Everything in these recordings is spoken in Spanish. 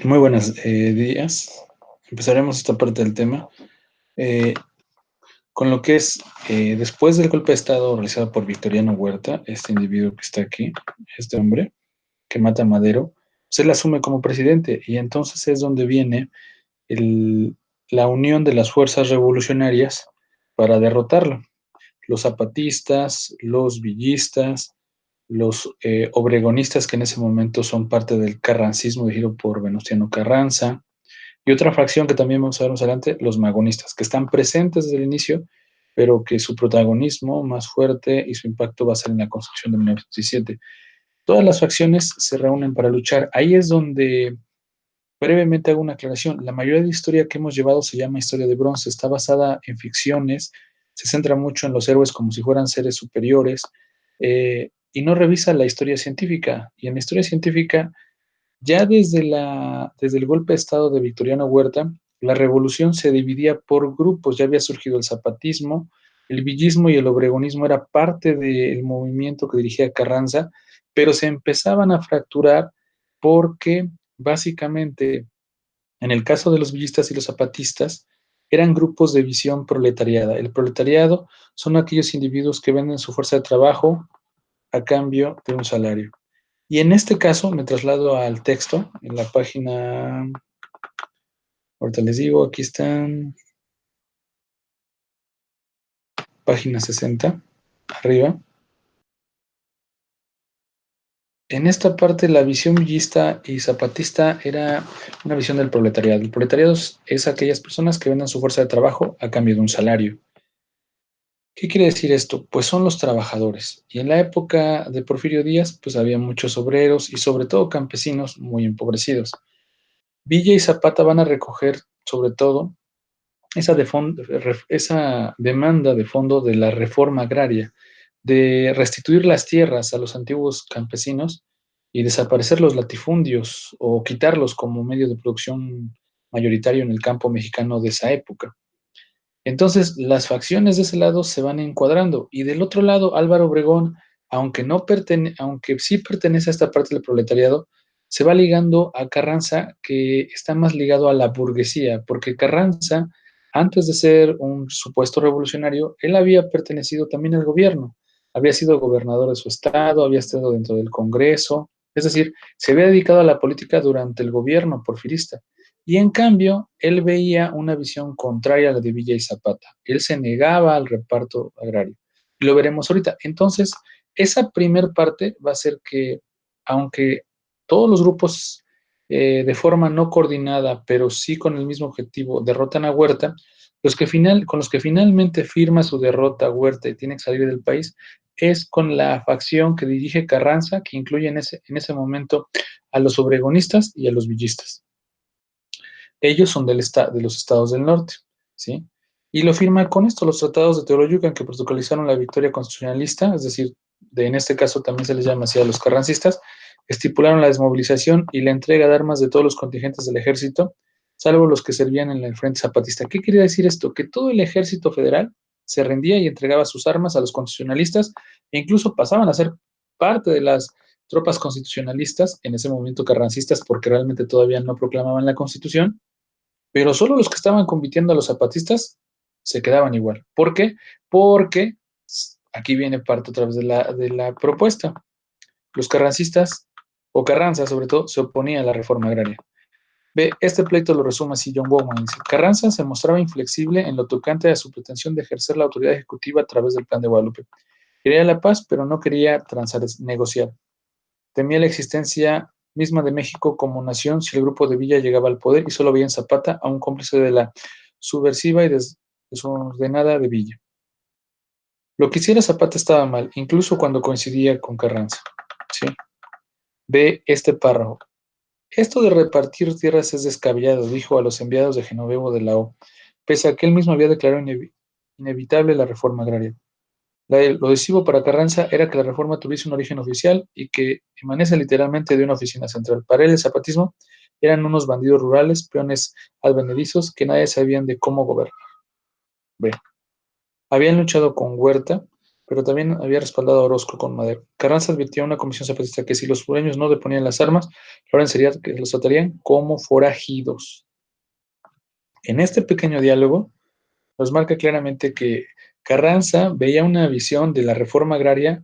Muy buenos días. Empezaremos esta parte del tema eh, con lo que es después del golpe de Estado realizado por Victoriano Huerta, este individuo que está aquí, este hombre que mata a Madero, se le asume como presidente y entonces es donde viene el- la unión de las fuerzas revolucionarias para derrotarlo. Los zapatistas, los villistas, los obregonistas que en ese momento son parte del carrancismo dirigido por Venustiano Carranza, y otra fracción que también vamos a ver más adelante, los magonistas, que están presentes desde el inicio, pero que su protagonismo más fuerte y su impacto va a ser en la construcción de 1917. Todas las facciones se reúnen para luchar. Ahí es donde brevemente hago una aclaración. La mayoría de historia que hemos llevado se llama historia de bronce, está basada en ficciones, se centra mucho en los héroes como si fueran seres superiores y no revisa la historia científica. Y en la historia científica ya desde el golpe de Estado de Victoriano Huerta, la revolución se dividía por grupos, ya había surgido el zapatismo, el villismo y el obregonismo era parte del movimiento que dirigía Carranza, pero se empezaban a fracturar porque básicamente en el caso de los villistas y los zapatistas eran grupos de visión proletariada. El proletariado son aquellos individuos que venden su fuerza de trabajo a cambio de un salario. Y en este caso me traslado al texto, en la página, ahorita les digo, aquí están, página 60, arriba. En esta parte la visión villista y zapatista era una visión del proletariado. El proletariado es aquellas personas que venden su fuerza de trabajo a cambio de un salario. ¿Qué quiere decir esto? Pues son los trabajadores. Y en la época de Porfirio Díaz, pues había muchos obreros y sobre todo campesinos muy empobrecidos. Villa y Zapata van a recoger sobre todo esa demanda de fondo de la reforma agraria, de restituir las tierras a los antiguos campesinos y desaparecer los latifundios o quitarlos como medio de producción mayoritario en el campo mexicano de esa época. Entonces, las facciones de ese lado se van encuadrando y del otro lado, Álvaro Obregón, aunque sí pertenece a esta parte del proletariado, se va ligando a Carranza, que está más ligado a la burguesía, porque Carranza, antes de ser un supuesto revolucionario, él había pertenecido también al gobierno, había sido gobernador de su estado, había estado dentro del Congreso, es decir, se había dedicado a la política durante el gobierno porfirista. Y en cambio, él veía una visión contraria a la de Villa y Zapata. Él se negaba al reparto agrario. Y lo veremos ahorita. Entonces, esa primer parte va a ser que, aunque todos los grupos de forma no coordinada, pero sí con el mismo objetivo, derrotan a Huerta, con los que finalmente firma su derrota Huerta y tiene que salir del país, es con la facción que dirige Carranza, que incluye en ese momento a los obregonistas y a los villistas. Ellos son de los estados del norte, ¿sí? Y lo firma con esto, los tratados de Teoloyucan que protocolizaron la victoria constitucionalista, es decir, en este caso también se les llama así a los carrancistas, estipularon la desmovilización y la entrega de armas de todos los contingentes del ejército, salvo los que servían en el frente zapatista. ¿Qué quería decir esto? Que todo el ejército federal se rendía y entregaba sus armas a los constitucionalistas e incluso pasaban a ser parte de las tropas constitucionalistas, en ese momento carrancistas, porque realmente todavía no proclamaban la constitución, pero solo los que estaban compitiendo a los zapatistas se quedaban igual. ¿Por qué? Porque aquí viene parte otra vez de la propuesta. Los carrancistas, o Carranza sobre todo, se oponía a la reforma agraria. Ve, este pleito lo resume así John Bowman. Dice, Carranza se mostraba inflexible en lo tocante a su pretensión de ejercer la autoridad ejecutiva a través del Plan de Guadalupe. Quería la paz, pero no quería negociar. Temía la existencia misma de México como nación si el grupo de Villa llegaba al poder y solo veía en Zapata a un cómplice de la subversiva y desordenada de Villa. Lo que hiciera Zapata estaba mal, incluso cuando coincidía con Carranza. ¿Sí? Ve este párrafo. Esto de repartir tierras es descabellado, dijo a los enviados de Genovevo de la O, pese a que él mismo había declarado inevitable la reforma agraria. Lo decisivo para Carranza era que la reforma tuviese un origen oficial y que emanase literalmente de una oficina central. Para él, el zapatismo eran unos bandidos rurales, peones advenedizos que nadie sabían de cómo gobernar. B. Habían luchado con Huerta pero también había respaldado a Orozco con Madero. Carranza advirtió a una comisión zapatista que si los sureños no deponían las armas, la orden sería que los tratarían como forajidos. En este pequeño diálogo nos marca claramente que Carranza veía una visión de la reforma agraria,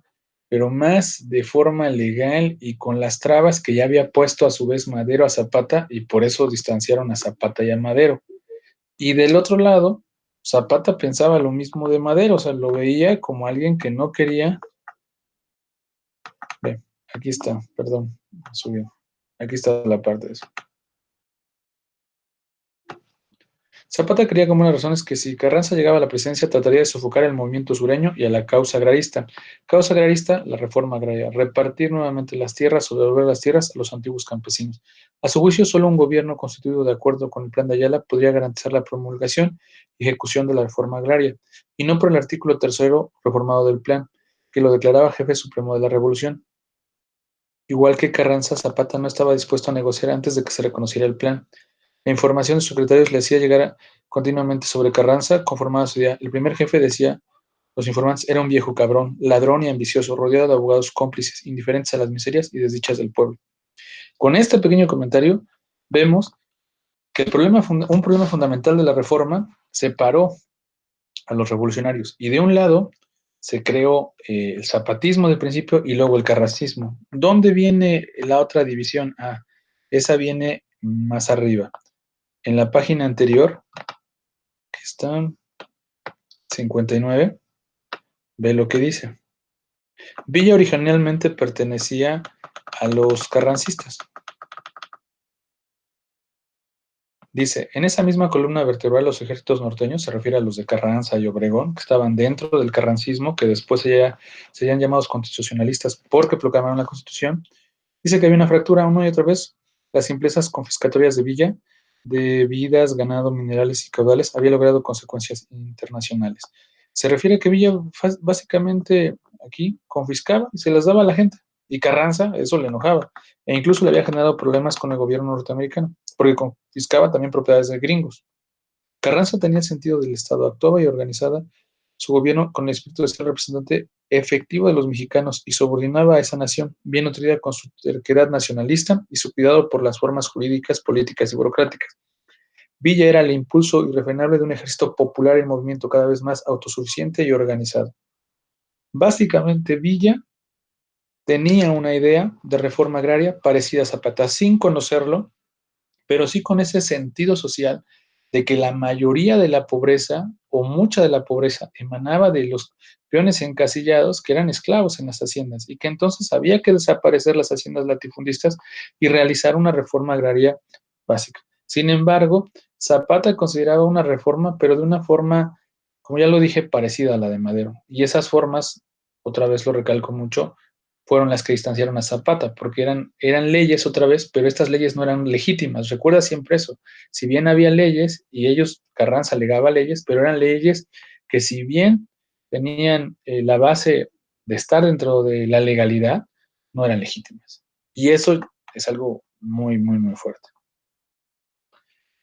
pero más de forma legal y con las trabas que ya había puesto a su vez Madero a Zapata, y por eso distanciaron a Zapata y a Madero. Y del otro lado, Zapata pensaba lo mismo de Madero, o sea, lo veía como alguien que no quería. Ve, aquí está, perdón, subió. Aquí está la parte de eso. Zapata creía como una razón es que si Carranza llegaba a la presidencia trataría de sofocar el movimiento sureño y a la causa agrarista. Causa agrarista, la reforma agraria, repartir nuevamente las tierras o devolver las tierras a los antiguos campesinos. A su juicio, solo un gobierno constituido de acuerdo con el plan de Ayala podría garantizar la promulgación y ejecución de la reforma agraria, y no por el artículo tercero reformado del plan, que lo declaraba jefe supremo de la revolución. Igual que Carranza, Zapata no estaba dispuesto a negociar antes de que se reconociera el plan. La información de sus secretarios le hacía llegar continuamente sobre Carranza, conformada su idea. El primer jefe decía, los informantes, era un viejo cabrón, ladrón y ambicioso, rodeado de abogados cómplices, indiferentes a las miserias y desdichas del pueblo. Con este pequeño comentario, vemos que un problema fundamental de la reforma separó a los revolucionarios. Y de un lado se creó el zapatismo del principio y luego el carrancismo. ¿Dónde viene la otra división? Esa viene más arriba. En la página anterior, que está en 59, ve lo que dice. Villa originalmente pertenecía a los carrancistas. Dice, en esa misma columna vertebral los ejércitos norteños, se refiere a los de Carranza y Obregón, que estaban dentro del carrancismo, que después serían llamados constitucionalistas porque proclamaron la Constitución. Dice que había una fractura una y otra vez. Las simplezas confiscatorias de Villa, de vidas, ganado, minerales y caudales, había logrado consecuencias internacionales. Se refiere a que Villa básicamente aquí confiscaba y se las daba a la gente. Y Carranza eso le enojaba. E incluso le había generado problemas con el gobierno norteamericano, porque confiscaba también propiedades de gringos. Carranza tenía el sentido del Estado, actuaba y organizaba su gobierno con el espíritu de ser representante efectivo de los mexicanos y subordinaba a esa nación, bien nutrida con su terquedad nacionalista y su cuidado por las formas jurídicas, políticas y burocráticas. Villa era el impulso irrefrenable de un ejército popular en movimiento cada vez más autosuficiente y organizado. Básicamente, Villa tenía una idea de reforma agraria parecida a Zapata, sin conocerlo, pero sí con ese sentido social de que la mayoría de la pobreza o mucha de la pobreza emanaba de los peones encasillados que eran esclavos en las haciendas y que entonces había que desaparecer las haciendas latifundistas y realizar una reforma agraria básica. Sin embargo, Zapata consideraba una reforma, pero de una forma, como ya lo dije, parecida a la de Madero. Y esas formas, otra vez lo recalco mucho, fueron las que distanciaron a Zapata, porque eran leyes otra vez, pero estas leyes no eran legítimas. Recuerda siempre eso. Si bien había leyes, y ellos, Carranza alegaba leyes, pero eran leyes que si bien tenían la base de estar dentro de la legalidad, no eran legítimas. Y eso es algo muy, muy, muy fuerte.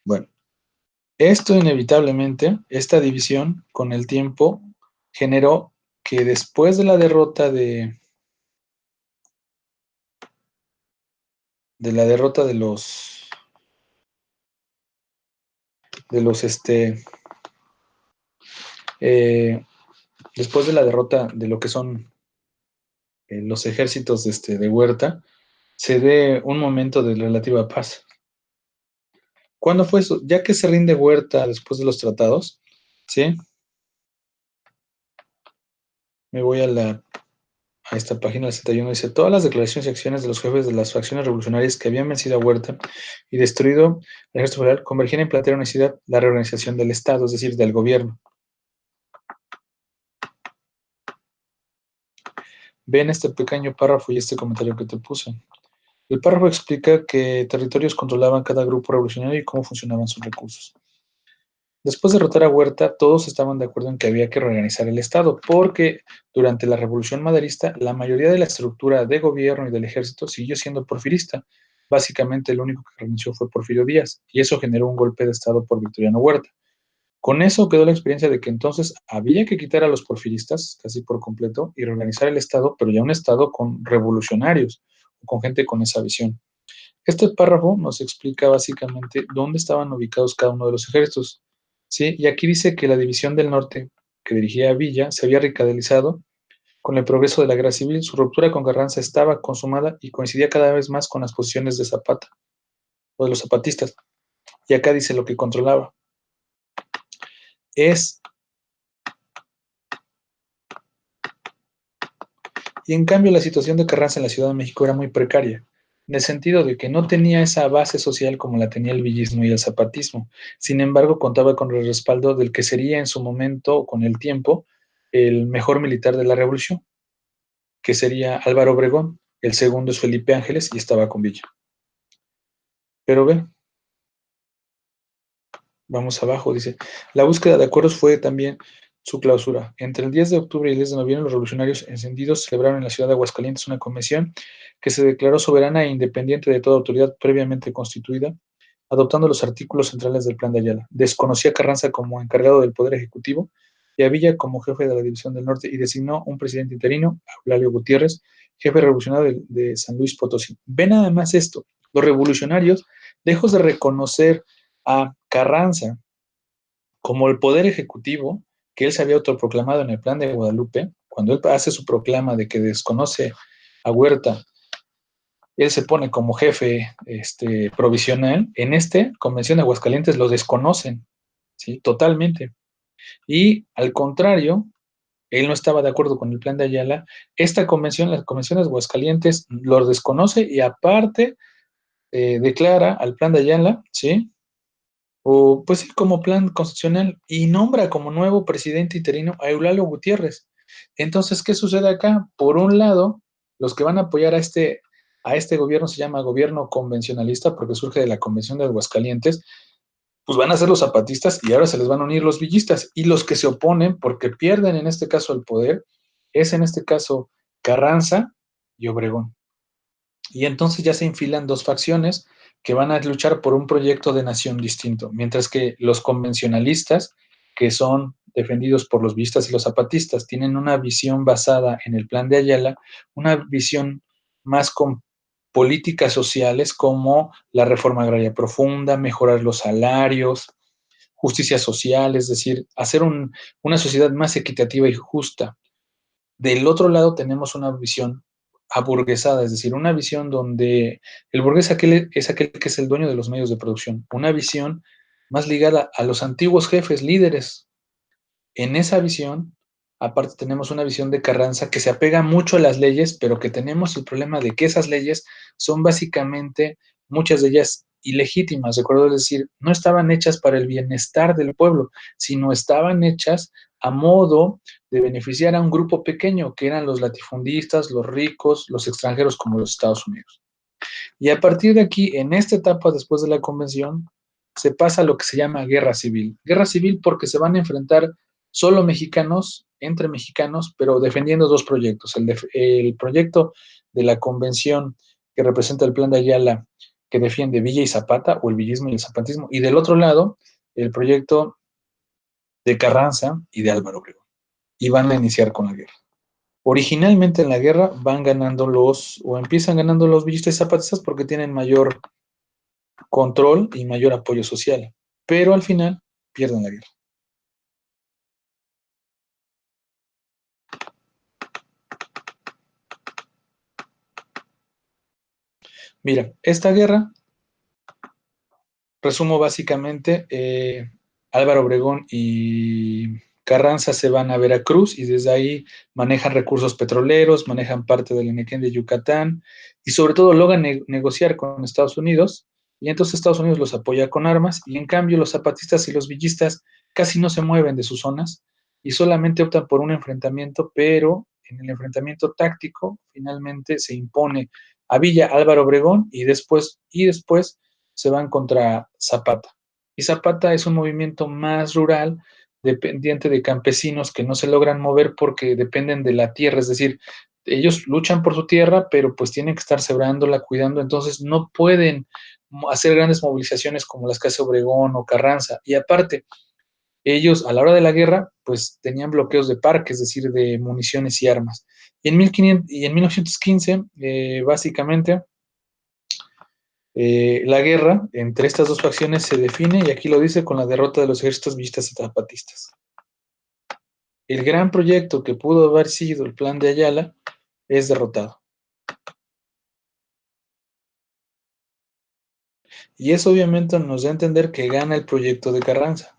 Bueno, esto inevitablemente, esta división con el tiempo generó que después de la derrota de los eh, después de la derrota de lo que son los ejércitos de Huerta, se dé un momento de relativa paz. ¿Cuándo fue eso? Ya que se rinde Huerta después de los tratados, ¿sí? Me voy a esta página del 71, dice, todas las declaraciones y acciones de los jefes de las facciones revolucionarias que habían vencido a Huerta y destruido el ejército federal convergían en plantear una necesidad, la reorganización del Estado, es decir, del gobierno. Ven este pequeño párrafo y este comentario que te puse. El párrafo explica qué territorios controlaban cada grupo revolucionario y cómo funcionaban sus recursos. Después de derrotar a Huerta, todos estaban de acuerdo en que había que reorganizar el Estado, porque durante la Revolución Maderista, la mayoría de la estructura de gobierno y del ejército siguió siendo porfirista. Básicamente, el único que renunció fue Porfirio Díaz, y eso generó un golpe de Estado por Victoriano Huerta. Con eso quedó la experiencia de que entonces había que quitar a los porfiristas casi por completo y reorganizar el Estado, pero ya un Estado con revolucionarios, con gente con esa visión. Este párrafo nos explica básicamente dónde estaban ubicados cada uno de los ejércitos, ¿sí? Y aquí dice que la división del norte, que dirigía a Villa, se había radicalizado con el progreso de la guerra civil. Su ruptura con Carranza estaba consumada y coincidía cada vez más con las posiciones de Zapata o de los zapatistas. Y acá dice lo que controlaba. Es, y en cambio la situación de Carranza en la Ciudad de México era muy precaria, en el sentido de que no tenía esa base social como la tenía el villismo y el zapatismo. Sin embargo, contaba con el respaldo del que sería en su momento, con el tiempo, el mejor militar de la revolución, que sería Álvaro Obregón. El segundo es Felipe Ángeles y estaba con Villa. Pero ve, vamos abajo, dice. La búsqueda de acuerdos fue también su clausura. Entre el 10 de octubre y el 10 de noviembre, los revolucionarios encendidos celebraron en la ciudad de Aguascalientes una convención que se declaró soberana e independiente de toda autoridad previamente constituida, adoptando los artículos centrales del Plan de Ayala. Desconocía a Carranza como encargado del Poder Ejecutivo y a Villa como jefe de la División del Norte y designó un presidente interino, Eulalio Gutiérrez, jefe revolucionario de San Luis Potosí. Ve nada más esto. Los revolucionarios, lejos de reconocer a Carranza como el poder ejecutivo que él se había autoproclamado en el Plan de Guadalupe, cuando él hace su proclama de que desconoce a Huerta, él se pone como jefe provisional, en convención de Aguascalientes lo desconocen, ¿sí? Totalmente. Y al contrario, él no estaba de acuerdo con el Plan de Ayala, esta convención, la convención de Aguascalientes, lo desconoce y aparte declara al Plan de Ayala, ¿sí? O pues sí, como plan constitucional y nombra como nuevo presidente interino a Eulalio Gutiérrez. Entonces, ¿qué sucede acá? Por un lado, los que van a apoyar a este gobierno se llama gobierno convencionalista porque surge de la Convención de Aguascalientes, pues van a ser los zapatistas y ahora se les van a unir los villistas. Y los que se oponen, porque pierden en este caso el poder, es en este caso Carranza y Obregón. Y entonces ya se enfilan dos facciones que van a luchar por un proyecto de nación distinto, mientras que los convencionalistas, que son defendidos por los villistas y los zapatistas, tienen una visión basada en el Plan de Ayala, una visión más con políticas sociales como la reforma agraria profunda, mejorar los salarios, justicia social, es decir, hacer una sociedad más equitativa y justa. Del otro lado tenemos una visión aburguesada, es decir, una visión donde el burgués es aquel que es el dueño de los medios de producción, una visión más ligada a los antiguos jefes líderes. En esa visión, aparte tenemos una visión de Carranza que se apega mucho a las leyes, pero que tenemos el problema de que esas leyes son básicamente, muchas de ellas ilegítimas, recuerdo decir, no estaban hechas para el bienestar del pueblo, sino estaban hechas a modo de beneficiar a un grupo pequeño, que eran los latifundistas, los ricos, los extranjeros como los Estados Unidos. Y a partir de aquí, en esta etapa después de la convención, se pasa a lo que se llama guerra civil. Guerra civil porque se van a enfrentar solo mexicanos, entre mexicanos, pero defendiendo dos proyectos. El proyecto de la convención que representa el Plan de Ayala, que defiende Villa y Zapata, o el villismo y el zapatismo, y del otro lado, el proyecto de Carranza y de Álvaro Obregón. Y van a iniciar con la guerra. Originalmente en la guerra van ganando o empiezan ganando los villistas y zapatistas porque tienen mayor control y mayor apoyo social, pero al final pierden la guerra. Mira, esta guerra, resumo básicamente, Álvaro Obregón y Carranza se van a Veracruz y desde ahí manejan recursos petroleros, manejan parte del Enequén de Yucatán y sobre todo logran negociar con Estados Unidos y entonces Estados Unidos los apoya con armas y en cambio los zapatistas y los villistas casi no se mueven de sus zonas y solamente optan por un enfrentamiento, pero en el enfrentamiento táctico finalmente se impone a Villa Álvaro Obregón y después se van contra Zapata. Y Zapata es un movimiento más rural, dependiente de campesinos que no se logran mover porque dependen de la tierra, es decir, ellos luchan por su tierra, pero pues tienen que estar sembrándola, cuidando, entonces no pueden hacer grandes movilizaciones como las que hace Obregón o Carranza. Y aparte, Ellos, a la hora de la guerra, pues tenían bloqueos de parques, es decir, de municiones y armas. Y en 1500, y en 1915, básicamente, la guerra entre estas dos facciones se define, y aquí lo dice, con la derrota de los ejércitos villistas y zapatistas. El gran proyecto que pudo haber sido el Plan de Ayala es derrotado. Y eso obviamente nos da a entender que gana el proyecto de Carranza.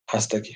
Hasta aquí.